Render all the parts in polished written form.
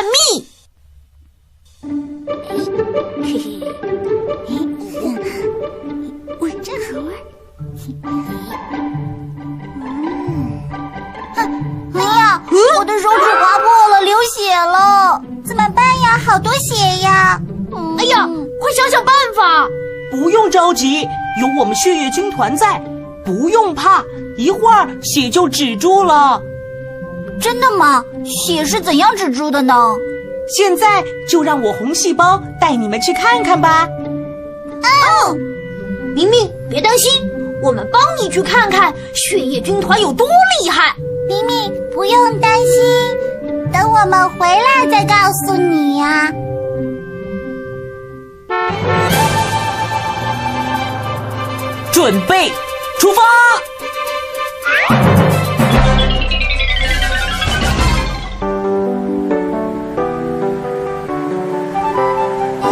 秘。嘿嘿，真好玩。哎呀，我的手指划破了，流血了，怎么办呀？好多血呀！哎呀，快想想办法！不用着急，有我们血液军团在，不用怕，一会儿血就止住了。真的吗？血是怎样止住的呢？现在就让我红细胞带你们去看看吧。明明，别担心，我们帮你去看看血液军团有多厉害。明明，不用担心，等我们回来再告诉你呀。准备，出发！哇，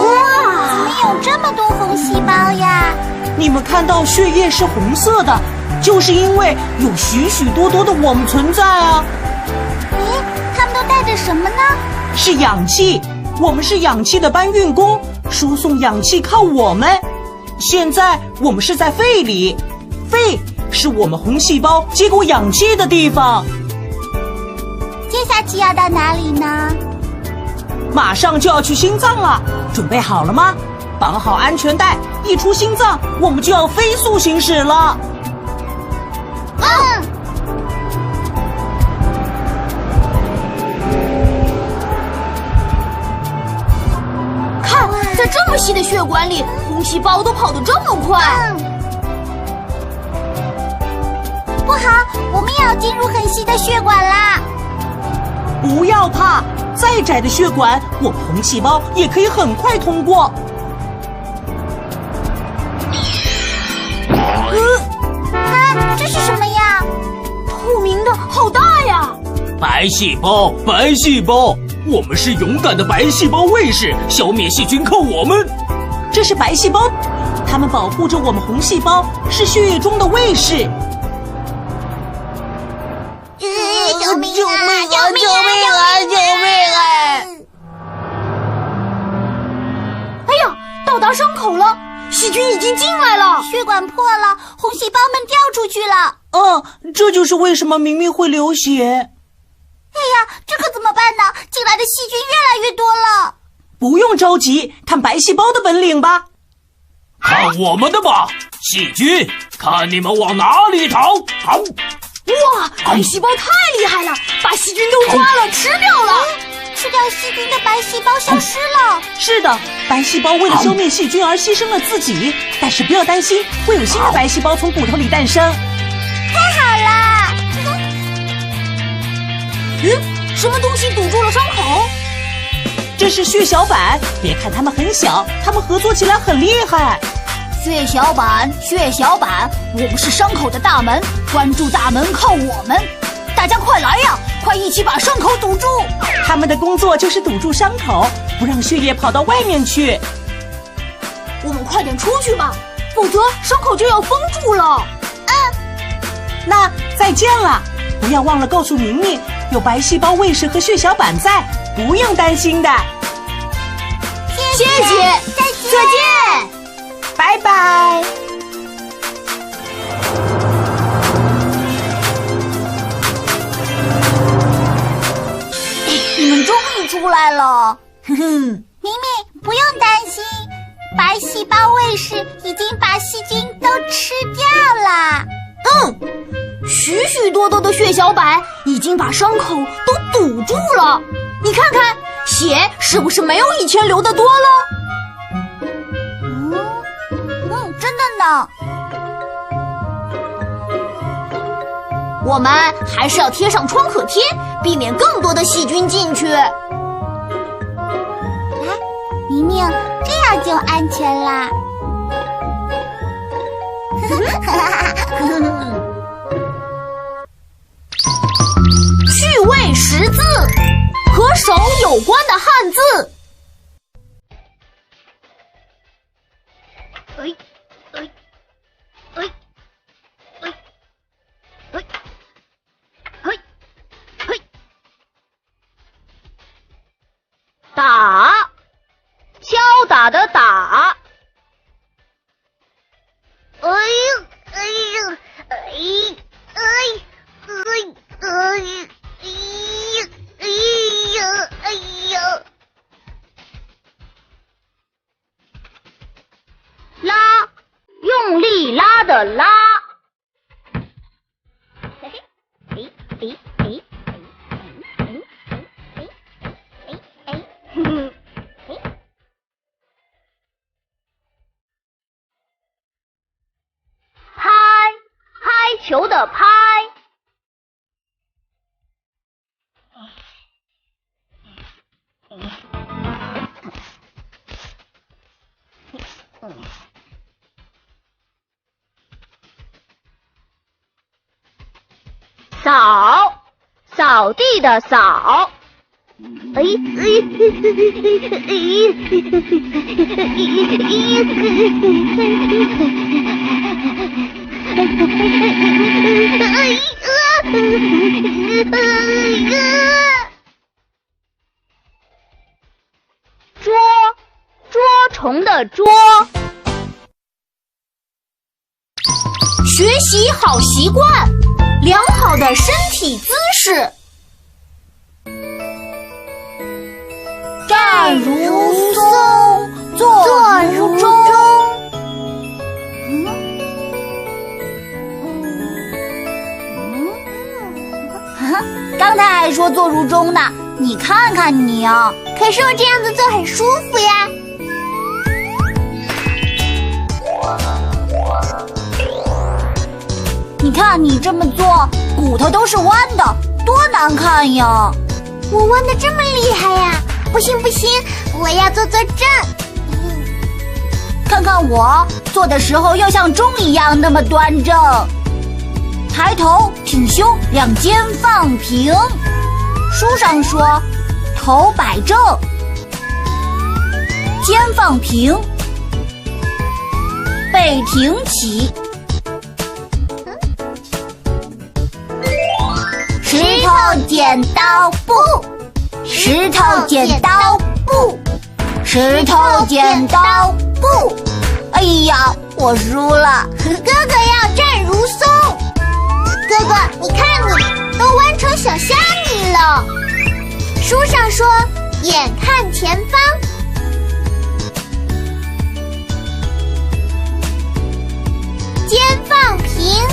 怎么有这么多红细胞呀？你们看到血液是红色的，就是因为有许许多多的我们存在啊。咦，他们都带着什么呢？是氧气，我们是氧气的搬运工，输送氧气靠我们。现在我们是在肺里，肺是我们红细胞接过氧气的地方。接下去要到哪里呢？马上就要去心脏了，准备好了吗？绑好安全带，一出心脏，我们就要飞速行驶了。看，在这么细的血管里，红细胞都跑得这么快。不好，我们也要进入很细的血管啦！不要怕，再窄的血管，我们红细胞也可以很快通过。这是什么呀？透明的，好大呀！白细胞，白细胞，我们是勇敢的白细胞卫士，消灭细菌靠我们。这是白细胞，它们保护着我们红细胞，是血液中的卫士。救命啊！救命啊！救命啊！哎呀，到达伤口了，细菌已经进来了，血管破了，红细胞们掉出去了。这就是为什么明明会流血。哎呀，这可怎么办呢？进来的细菌越来越多了。不用着急，看白细胞的本领吧。看我们的吧，细菌，看你们往哪里逃！逃！哇，白细胞太厉害了，把细菌都抓了，吃掉了。吃掉细菌的白细胞消失了。是的，白细胞为了消灭细菌而牺牲了自己，但是不要担心，会有新的白细胞从骨头里诞生。太好啦！什么东西堵住了伤口？这是血小板，别看它们很小，它们合作起来很厉害。血小板，血小板，我们是伤口的大门，关住大门靠我们。大家快来呀，快一起把伤口堵住。他们的工作就是堵住伤口，不让血液跑到外面去。我们快点出去吧，否则伤口就要封住了。那再见了，不要忘了告诉明明，有白细胞卫士和血小板在，不用担心的。谢谢，再见，拜拜。你们终于出来了。明明，不用担心，白细胞卫士已经把细菌都吃掉了。许许多多的血小板已经把伤口都堵住了。你看看，血是不是没有以前流的多了？真的呢。我们还是要贴上创可贴，避免更多的细菌进去。明明，这样就安全啦。趣味识字，和手有关的汉字。打的打。哎呦哎呦哎呦！拉，用力拉的拉。拍，拍球的拍。扫，扫地的扫。捉，捉虫的捉。学习好习惯，良好的身体姿势。站如松，坐如钟。刚才还说坐如钟呢，你看看你啊！可是我这样子做很舒服呀。你看你这么做，骨头都是弯的，多难看呀！我弯的这么厉害呀！不行不行，我要坐正。看看我做的时候要像钟一样那么端正。抬头挺胸，两肩放平。书上说，头摆正，肩放平，背挺起。石头剪刀布，石头剪刀布，石头剪刀布。哎呀，我输了。哥哥要站如松。哥哥，你看你都弯成小虾米了。书上说，眼看前方，肩放平，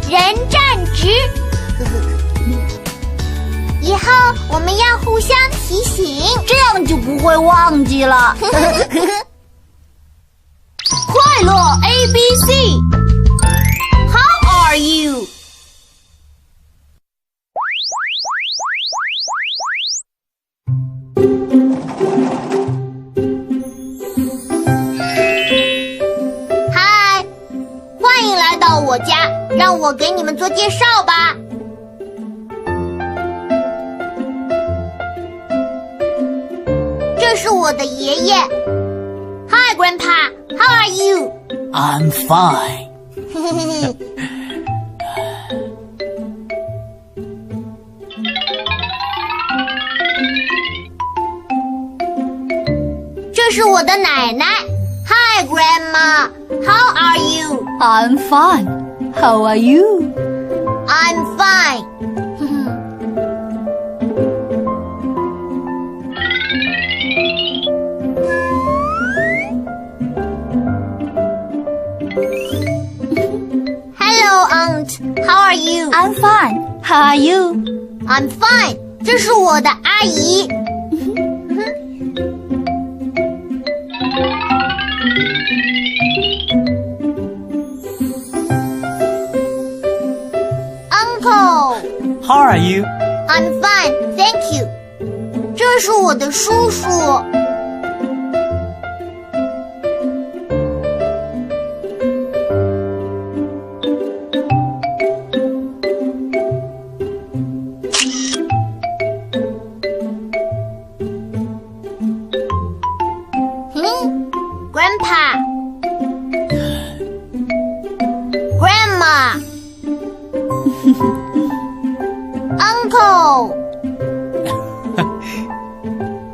人站直。以后我们要互相提醒，这样就不会忘记了。快乐 ABC。How are you？ 嗨，欢迎来到我家，让我给你们做介绍吧。这是我的爷爷。Hi, Grandpa. How are you? I'm fine. 这是我的奶奶。Hi, Grandma. How are you? I'm fine. How are you? I'm fine. Hello, Aunt. How are you? I'm fine. How are you? I'm fine. 这是我的阿姨。Uncle. How are you? I'm fine, thank you. 这是我的叔叔。Grandpa. Grandma. Uncle.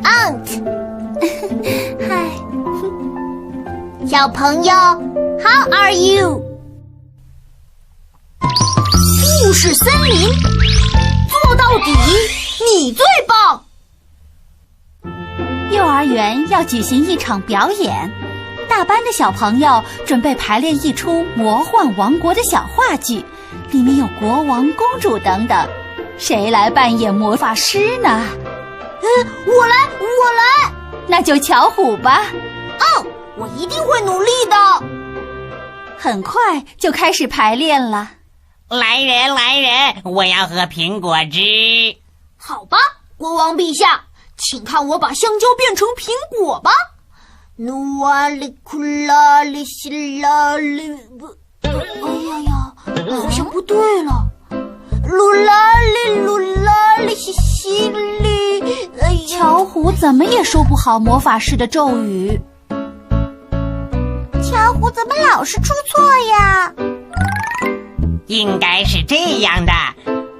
Aunt. 小朋友 ，How are you？ 故事森林，做到底，你最棒！幼儿园要举行一场表演，大班的小朋友准备排练一出魔幻王国的小话剧，里面有国王、公主等等。谁来扮演魔法师呢？我来！那就巧虎吧。哦，我一定会努力的。很快就开始排练了。来人，我要喝苹果汁。好吧，国王陛下，请看我把香蕉变成苹果吧。努啊哩库拉哩西拉哩不，哎呀，好像不对了。噜啦哩西西哩，哎呀，巧虎怎么也说不好魔法师的咒语。巧虎怎么老是出错呀？应该是这样的，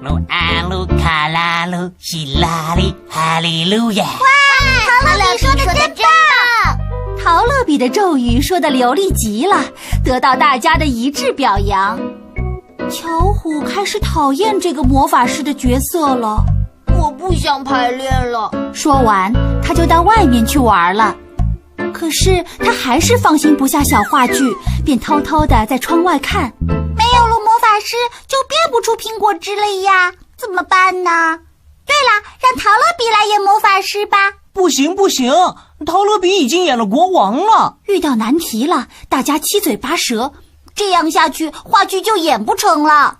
噜啊噜卡拉噜西拉哩哈利路亚。陶乐比说的真棒！陶乐比的咒语说得流利极了，得到大家的一致表扬。巧虎开始讨厌这个魔法师的角色了。我不想排练了。说完，他就到外面去玩了。可是他还是放心不下小话剧，便偷偷地在窗外看。没有了魔法师，就变不出苹果汁了呀，怎么办呢？对了，让陶乐比来演魔法师吧。不行，陶乐比已经演了国王了。遇到难题了，大家七嘴八舌，这样下去，话剧就演不成了。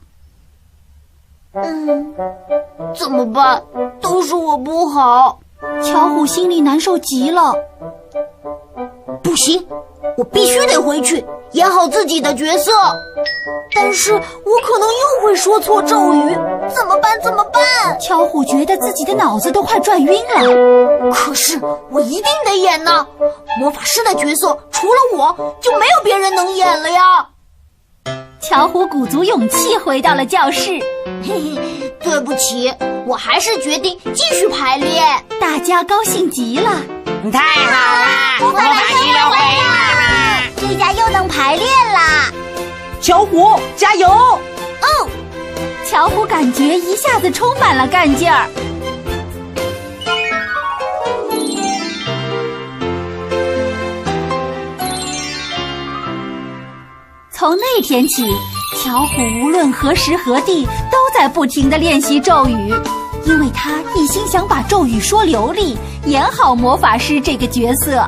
怎么办？都是我不好。巧虎心里难受极了。不行，我必须得回去演好自己的角色。但是我可能又会说错咒语，怎么办？巧虎觉得自己的脑子都快转晕了。可是我一定得演呢！魔法师的角色除了我就没有别人能演了呀！巧虎鼓足勇气回到了教室。对不起，我还是决定继续排练。大家高兴极了。太好了，魔法师又回来了，这下又能排练啦！巧虎，加油！哦，巧虎感觉一下子充满了干劲儿。从那天起，巧虎无论何时何地都在不停地练习咒语，因为他一心想把咒语说流利，演好魔法师这个角色。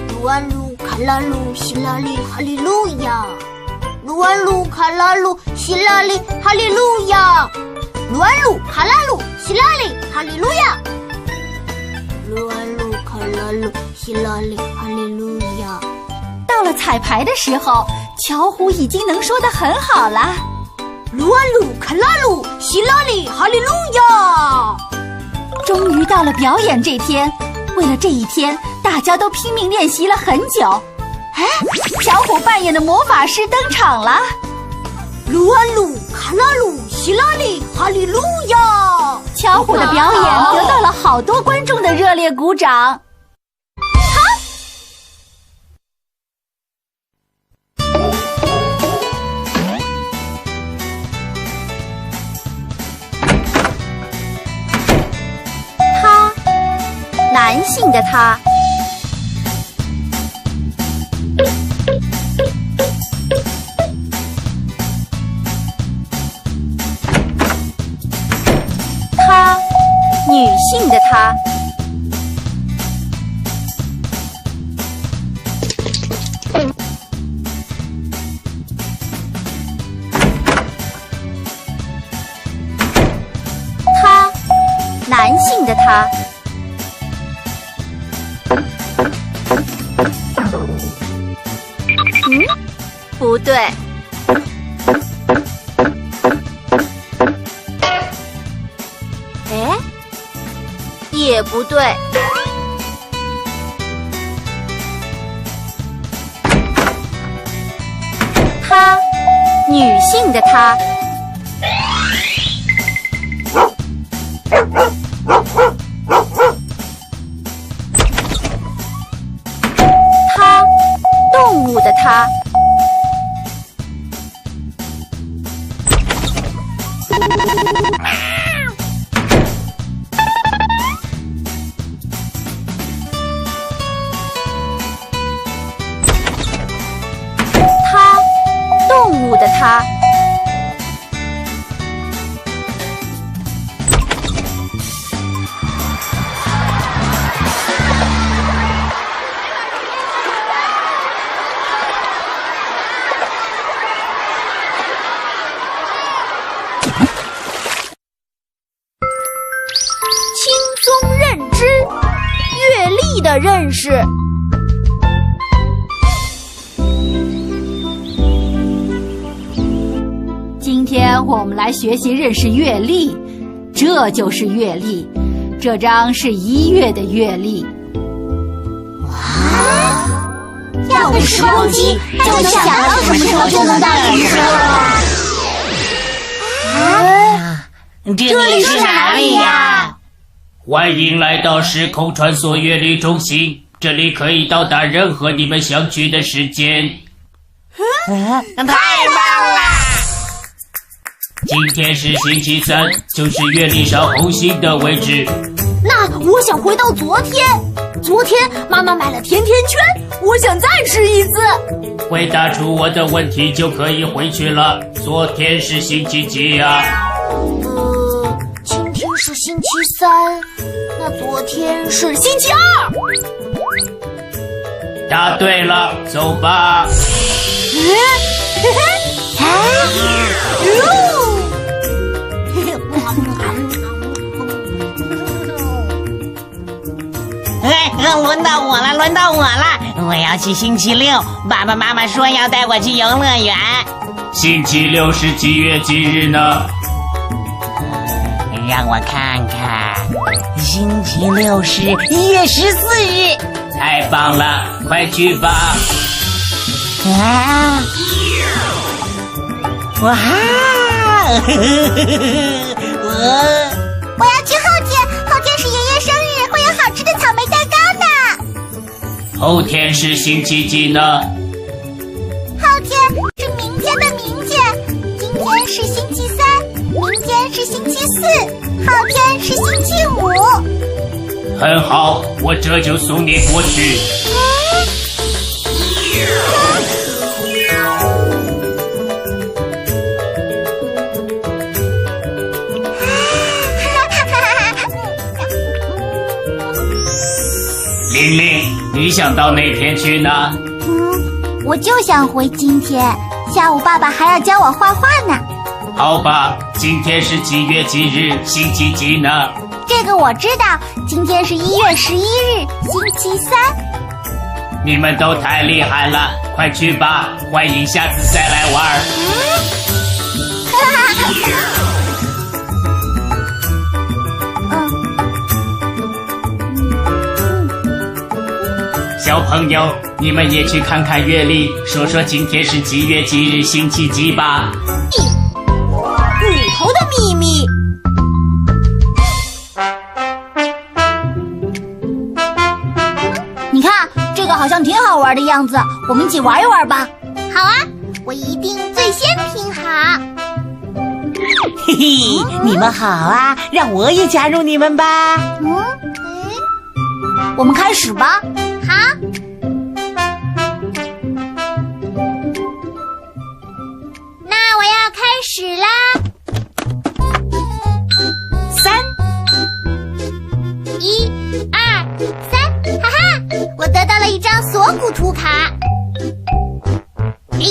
噜啊噜卡拉噜西拉哩哈利路亚，噜啊噜卡拉噜西拉哩哈利路亚，噜啊噜卡拉噜西拉哩哈利路亚，噜啊噜卡拉噜西拉哩哈利路亚。到了彩排的时候，巧虎已经能说得很好了。噜啊噜卡拉噜西拉哩哈利路亚。终于到了表演这天，为了这一天，大家都拼命练习了很久。巧虎扮演的魔法师登场了。噜啊噜卡拉噜西拉哩哈利路亚。巧虎的表演得到了好多观众的热烈鼓掌。男性的他，他，女性的她，他，男性的他。不对，哎，也不对，她，女性的她。它。轻松认知，月历的认识。今天我们来学习认识月历，这就是月历，这张是1月的月历。要个时光机，就想到什么时候就能到什么时候了。这里是哪里呀？欢迎来到时空穿梭月历中心，这里可以到达任何你们想去的时间。太棒了！今天是星期3，就是月历上红心的位置。那我想回到昨天，昨天妈妈买了甜甜圈，我想再吃一次。回答出我的问题就可以回去了。昨天是星期几呀？今天是星期3，那昨天是星期2。答对了，走吧。轮到我了！我要去星期6，爸爸妈妈说要带我去游乐园。星期6是几月几日呢？让我看看，星期6是1月14日。太棒了，快去吧！哇！我要去后天，后天是爷爷生日，会有好吃的草莓蛋糕呢。后天是星期几呢？后天是明天的明天，今天是星期3，明天是星期4，后天是星期5。很好，我这就送你过去。玲玲，你想到哪天去呢？我就想回今天，下午爸爸还要教我画画呢。好吧，今天是几月几日，星期几呢？这个我知道，今天是1月11日，星期3。你们都太厉害了，快去吧，欢迎下次再来玩。小朋友，你们也去看看月历，说说今天是几月几日，星期几吧。骨头的秘密。你看，这个好像挺好玩的样子，我们一起玩一玩吧。好啊，我一定最先拼好。嘿嘿，你们好啊，让我也加入你们吧。我们开始吧。好。那我要开始啦。1、2、3，哈哈，我得到了一张锁骨图卡。1、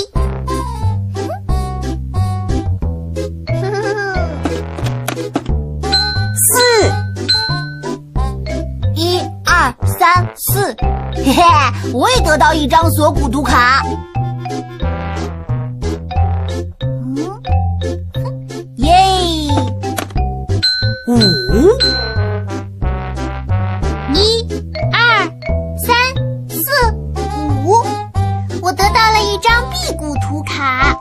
2、3、4，嘿嘿，我也得到一张锁骨图卡。耶！5、1、2、3、4、5，我得到了一张臂骨图卡。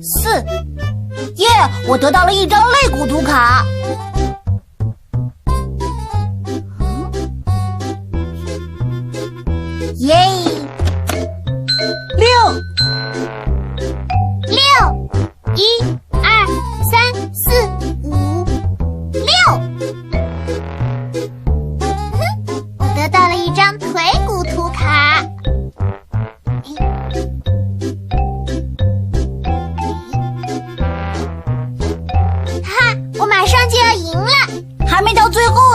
4，耶！我得到了一张肋骨图卡。耶！ 6、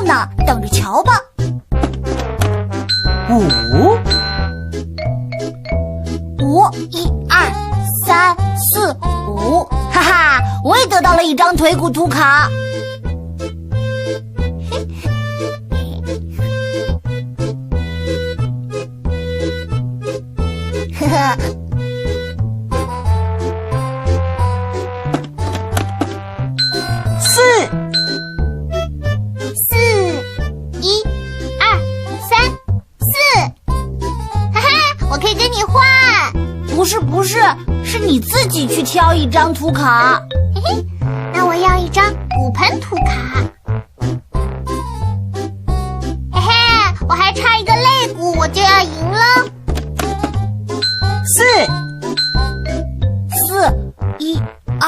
呢，等着瞧吧。五1、2、3、4、5，哈哈，我也得到了一张腿骨图卡。呵呵。4、 1、2、3、4，哈哈，我可以跟你换。不是，是你自己去挑一张图卡。嘿嘿，那我要一张骨盆图卡。嘿嘿，我还差一个肋骨，我就要赢了。4、 1、2、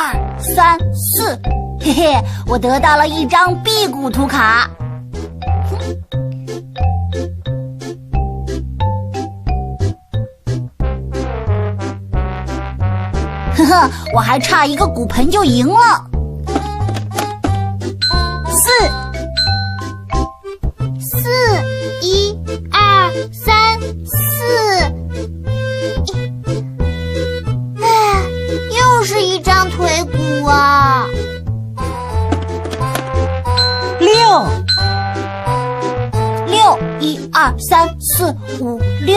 3、4，嘿嘿，我得到了一张臂骨图卡。呵呵，我还差一个骨盆就赢了。4、 1、2、3、4，又是一张腿骨啊6、 1、2、3、4、5、6，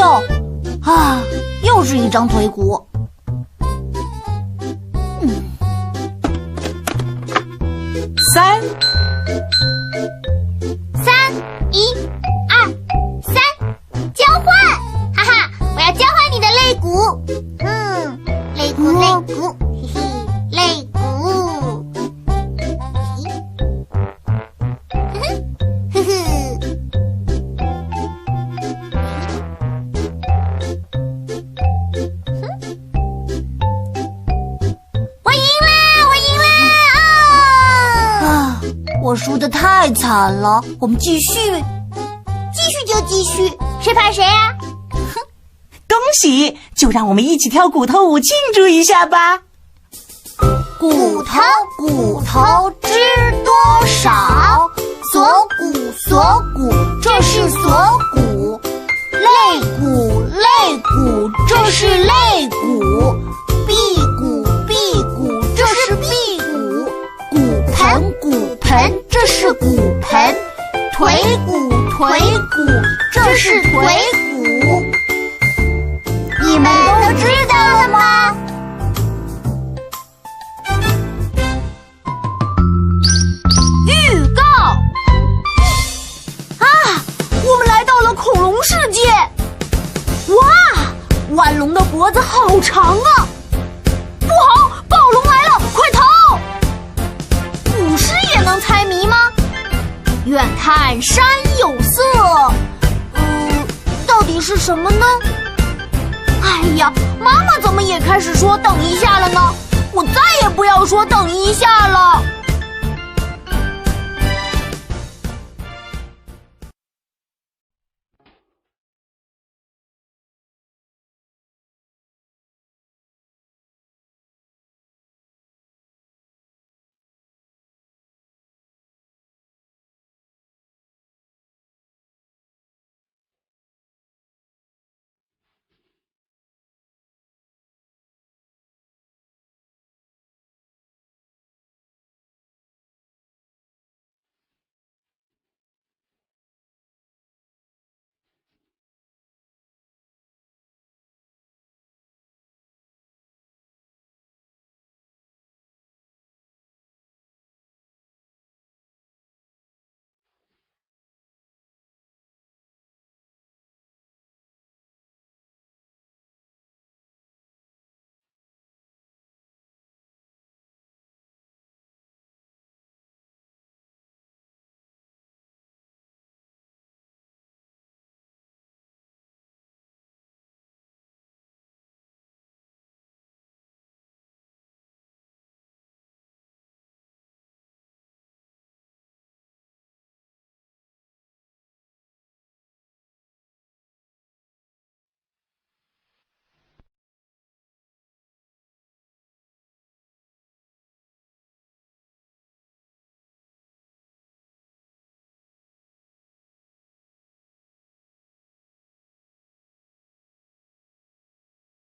啊，又是一张腿骨。3、 1、2、3，交换！哈哈，我要交换你的肋骨。肋骨，嘿嘿，肋骨。呵呵。我赢啦！啊，我输得太惨了，我们继续就继续，谁怕谁啊？恭喜！就让我们一起跳骨头舞庆祝一下吧。骨头知多少？锁骨，这是锁骨。肋骨，这是肋骨。臂骨，这是臂骨。骨盆，这是骨盆。腿骨，这是腿骨。你们都知道了吗？预告啊，我们来到了恐龙世界。哇，腕龙的脖子好长啊！不好，暴龙来了，快逃！捕师也能猜谜吗？远看山有色，到底是什么呢？哎呀，妈妈怎么也开始说等一下了呢？我再也不要说等一下了。